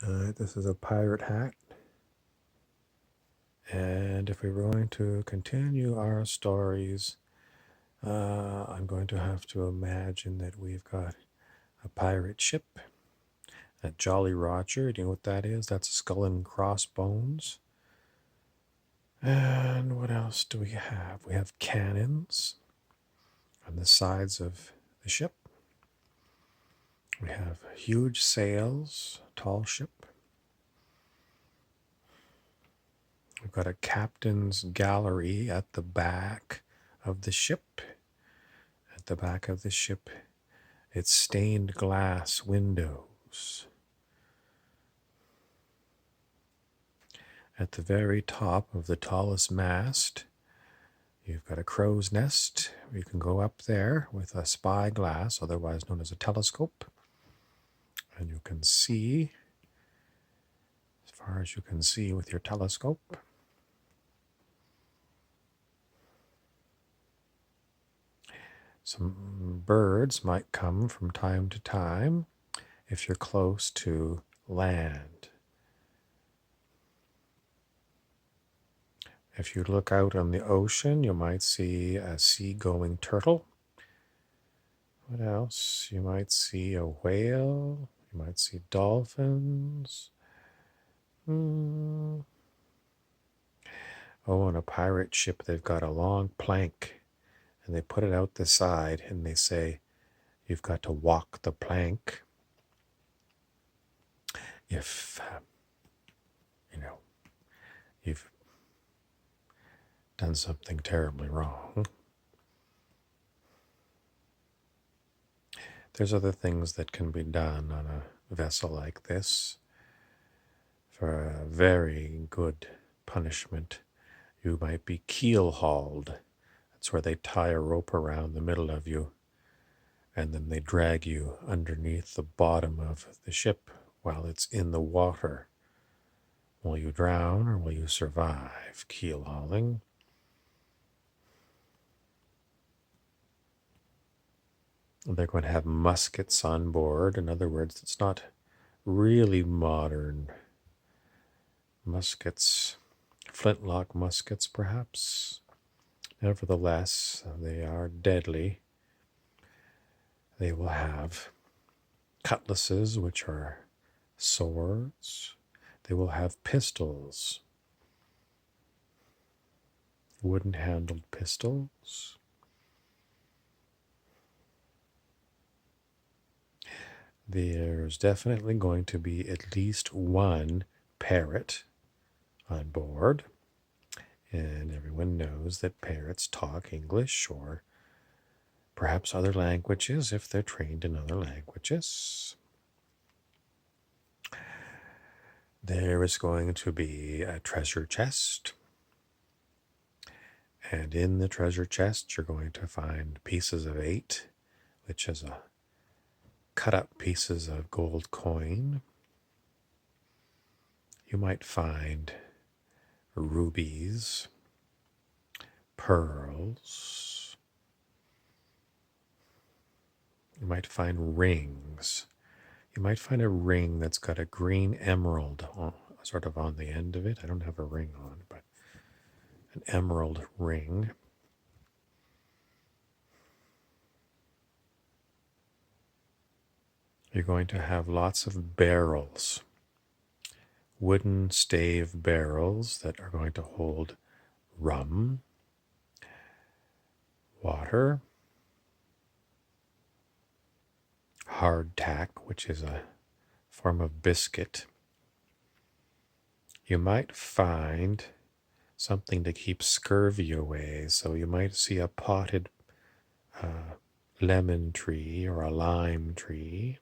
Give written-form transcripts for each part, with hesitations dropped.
This is a pirate hat. And if we're going to continue our stories, I'm going to have to imagine that we've got a pirate ship, a Jolly Roger. Do you know what that is? That's a skull and crossbones. And what else do we have? We have cannons on the sides of the ship. We have huge sails, tall ship. We've got a captain's gallery at the back of the ship. At the back of the ship, it's stained glass windows. At the very top of the tallest mast, you've got a crow's nest. You can go up there with a spyglass, otherwise known as a telescope, and you can see as far as you can see with your telescope. Some birds might come from time to time if you're close to land. If you look out on the ocean, you might see a seagoing turtle. What else? You might see a whale. You might see dolphins. Oh, on a pirate ship, they've got a long plank, and they put it out the side, and they say, you've got to walk the plank if, you've done something terribly wrong. There's other things that can be done on a vessel like this. For a very good punishment, you might be keel hauled. That's where they tie a rope around the middle of you, and then they drag you underneath the bottom of the ship while it's in the water. Will you drown or will you survive keel hauling? They're going to have muskets on board. In other words, it's not really modern muskets, flintlock muskets perhaps. Nevertheless, they are deadly. They will have cutlasses, which are swords. They will have pistols, wooden-handled pistols. There's definitely going to be at least one parrot on board, and everyone knows that parrots talk English or perhaps other languages if they're trained in other languages. There is going to be a treasure chest, and in the treasure chest you're going to find pieces of 8, which is a cut up pieces of gold coin. You might find rubies, pearls. You might find rings. You might find a ring that's got a green emerald sort of on the end of it. I don't have a ring on, but an emerald ring. You're going to have lots of barrels, wooden stave barrels that are going to hold rum, water, hardtack, which is a form of biscuit. You might find something to keep scurvy away, so you might see a potted lemon tree or a lime tree.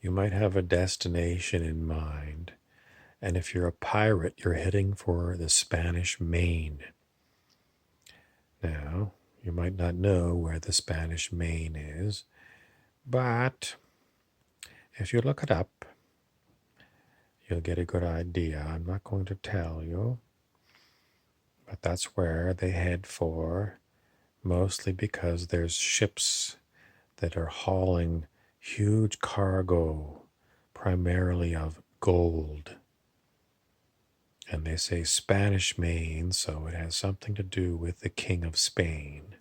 You might have a destination in mind, and if you're a pirate, you're heading for the Spanish Main. Now, you might not know where the Spanish Main is, but if you look it up, you'll get a good idea. I'm not going to tell you, but that's where they head for, mostly because there's ships that are hauling huge cargo, primarily of gold. And they say Spanish Main, so it has something to do with the King of Spain.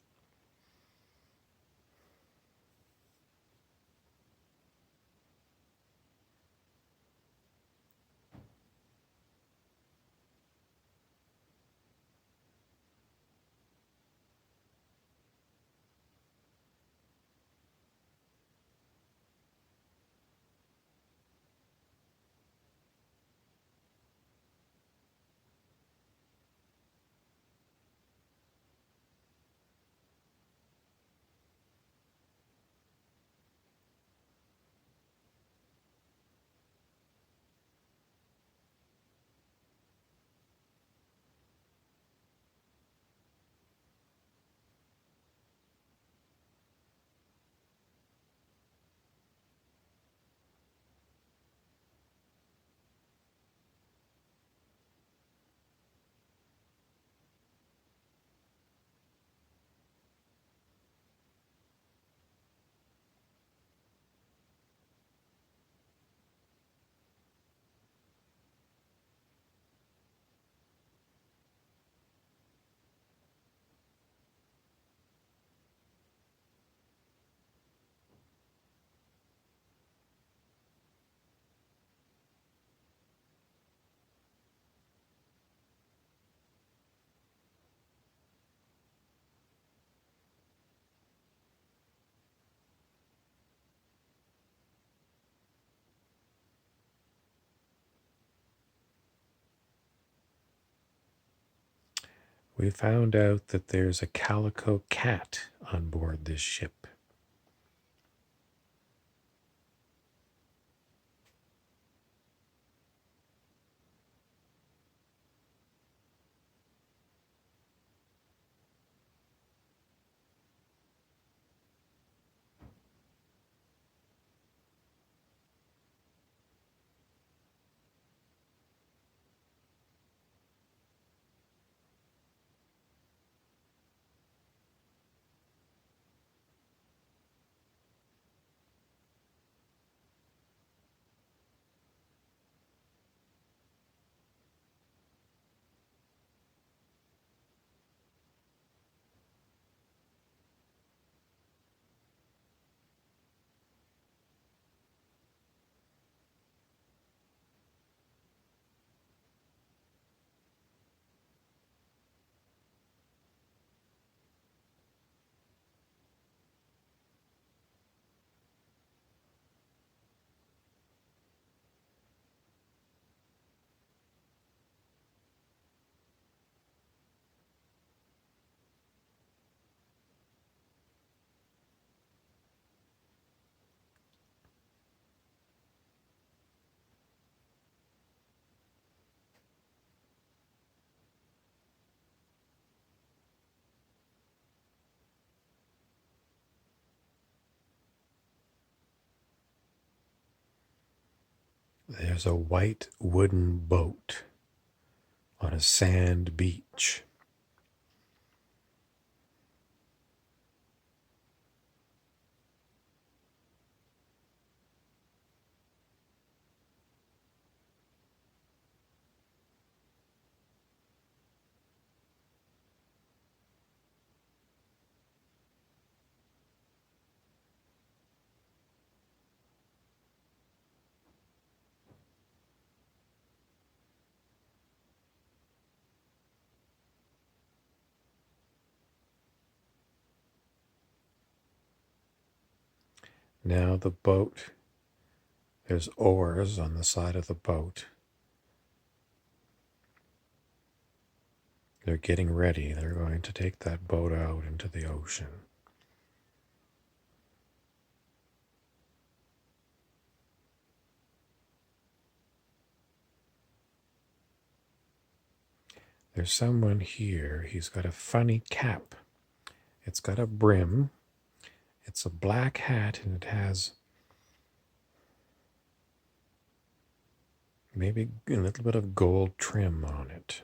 We found out that there's a calico cat on board this ship. There's a white wooden boat on a sand beach. Now the boat, there's oars on the side of the boat. They're getting ready. They're going to take that boat out into the ocean. There's someone here. He's got a funny cap It's got a brim. It's a black hat, and it has maybe a little bit of gold trim on it.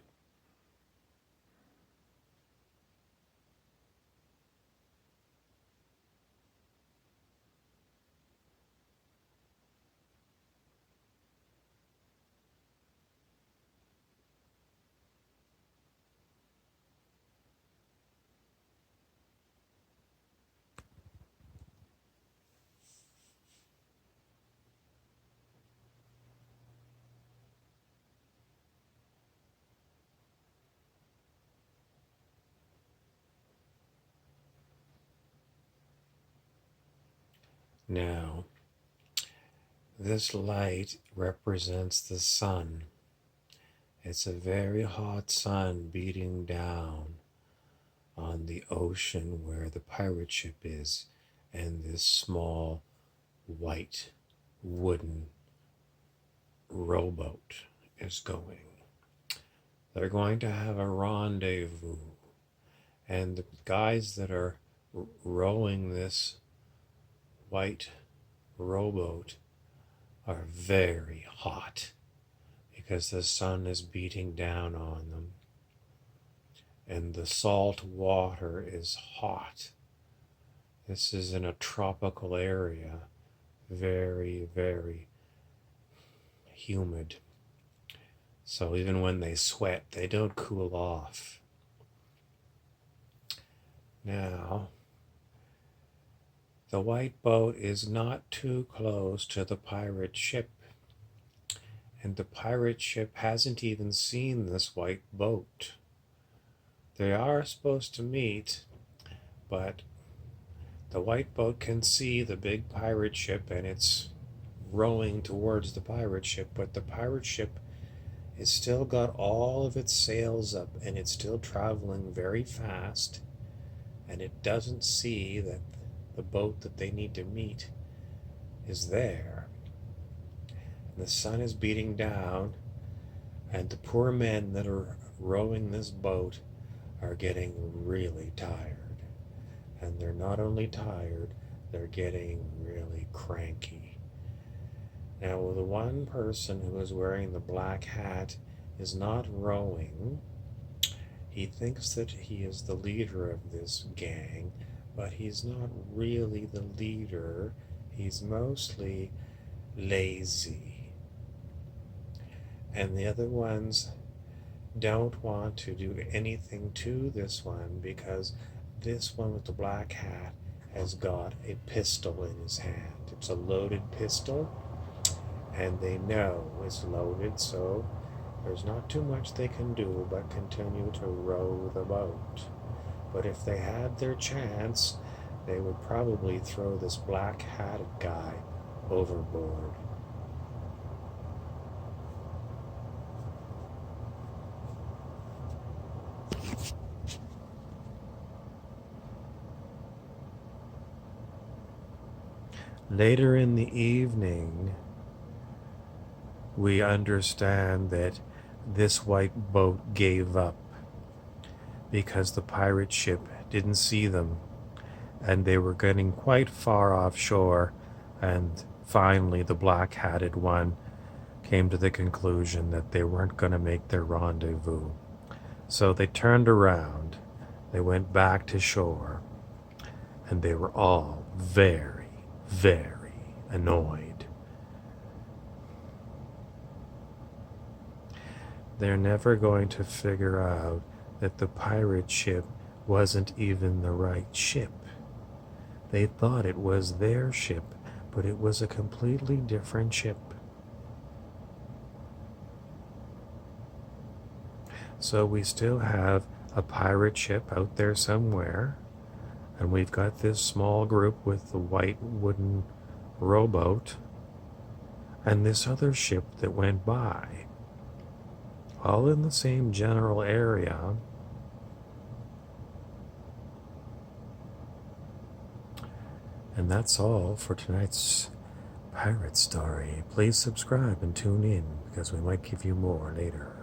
Now, this light represents the sun. It's a very hot sun beating down on the ocean where the pirate ship is, and this small white wooden rowboat is going. They're going to have a rendezvous, and the guys that are rowing this white rowboat are very hot because the sun is beating down on them, and the salt water is hot. This is in a tropical area, very, very humid. So even when they sweat, they don't cool off. Now, the white boat is not too close to the pirate ship, and the pirate ship hasn't even seen this white boat. They are supposed to meet, but the white boat can see the big pirate ship, and it's rowing towards the pirate ship, but the pirate ship has still got all of its sails up, and it's still traveling very fast, and it doesn't see that the boat that they need to meet is there. And the sun is beating down, and the poor men that are rowing this boat are getting really tired. And they're not only tired, they're getting really cranky. Now, the one person who is wearing the black hat is not rowing. He thinks that he is the leader of this gang, but he's not really the leader. He's mostly lazy. And the other ones don't want to do anything to this one because this one with the black hat has got a pistol in his hand. It's a loaded pistol, and they know it's loaded, so there's not too much they can do but continue to row the boat. But if they had their chance, they would probably throw this black-hatted guy overboard. Later in the evening, we understand that this white boat gave up because the pirate ship didn't see them, and they were getting quite far offshore, and finally the black-hatted one came to the conclusion that they weren't going to make their rendezvous. So they turned around, they went back to shore, and they were all very, very annoyed. They're never going to figure out that the pirate ship wasn't even the right ship. They thought it was their ship, but it was a completely different ship. So we still have a pirate ship out there somewhere, and we've got this small group with the white wooden rowboat, and this other ship that went by, all in the same general area. And that's all for tonight's pirate story. Please subscribe and tune in because we might give you more later.